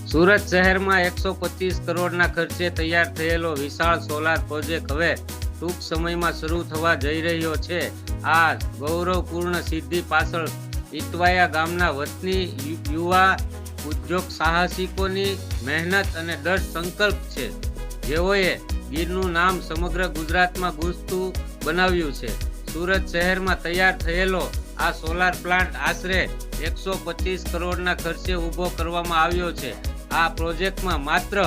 સુરત શહેરમાં 125 કરોડના ખર્ચે તૈયાર થયેલો વિશાળ સોલાર પ્રોજેક્ટ હવે ટૂંક સમયમાં શરૂ થવા જઈ રહ્યો છે. આ ગૌરવપૂર્ણ સિદ્ધિ પાછળ ઇટવાયા ગામના વતની યુવા ઉદ્યોગ સાહસિકોની મહેનત અને દ્રઢ સંકલ્પ છે, જેઓએ ગીરનું નામ સમગ્ર ગુજરાતમાં ગુંજતું બનાવ્યું છે. સુરત શહેરમાં તૈયાર થયેલો આ સોલાર પ્લાન્ટ આશરે 125 કરોડના ખર્ચે ઊભો કરવામાં આવ્યો છે. આ પ્રોજેક્ટમાં માત્ર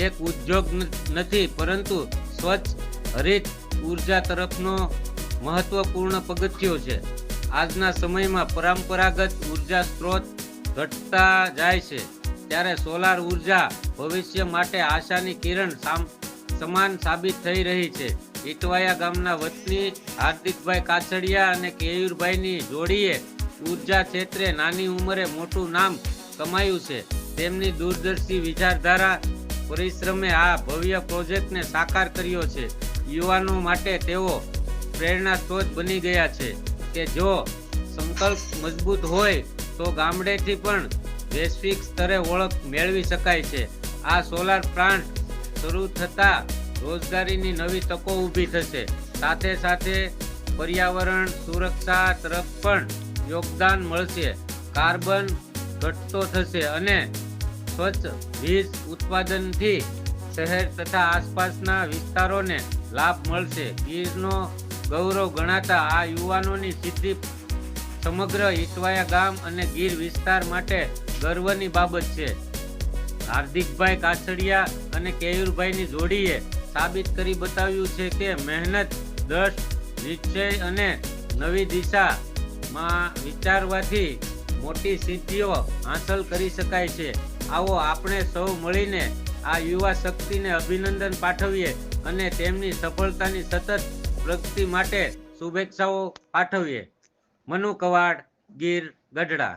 એક ઉદ્યોગ નથી, પરંતુ સ્વચ્છ હરિત ઉર્જા તરફનો મહત્વપૂર્ણ પગથિયો છે. આજના સમયમાં પરંપરાગત ઉર્જા સ્ત્રોત ઘટતા જાય છે, ત્યારે સોલાર ઉર્જા ભવિષ્ય માટે આશાની કિરણ સમાન સાબિત થઈ રહી છે. ઇટવાયા ગામના વતની હાર્દિકભાઈ કાછડિયા અને કેયુરભાઈની જોડીએ ઉર્જા ક્ષેત્રે નાની ઉંમરે મોટું નામ કમાયું છે. તેમની દૂરદર્શી વિચારધારા પરિશ્રમે આ ભવ્ય પ્રોજેક્ટને સાકાર કર્યો છે. યુવાનો માટે તેઓ પ્રેરણા સ્ત્રોત બની ગયા છે કે જો સંકલ્પ મજબૂત હોય તો ગામડેથી પણ વૈશ્વિક સ્તરે ઓળખ મેળવી શકાય છે. આ સોલાર પ્લાન્ટ શરૂ થતાં રોજગારીની નવી તકો ઊભી થશે, સાથે સાથે પર્યાવરણ સુરક્ષા તરફ પણ યોગદાન મળશે. કાર્બન ઘટતો થશે અને સ્વચ્છ વીજ ઉત્પાદનથી શહેર તથા આસપાસના વિસ્તારોને લાભ મળશે. ગીરનો ગૌરવ ગણાતા આ યુવાનોની સિદ્ધિ સમગ્ર ઇટવાયા ગામ અને ગીર વિસ્તાર માટે ગર્વની બાબત છે. હાર્દિકભાઈ કાછડિયા અને કેયુરભાઈની જોડીએ સાબિત કરી બતાવ્યું છે કે મહેનત, દ્રઢ નિશ્ચય અને નવી દિશામાં વિચારવાથી મોટી સિદ્ધિઓ હાંસલ કરી શકાય છે. આવો આપણે સૌ મળીને આ યુવા શક્તિને અભિનંદન પાઠવીએ અને તેમની સફળતાની સતત પ્રગતિ માટે શુભેચ્છાઓ પાઠવીએ. મનુ કવાડ, ગીર ગઢડા.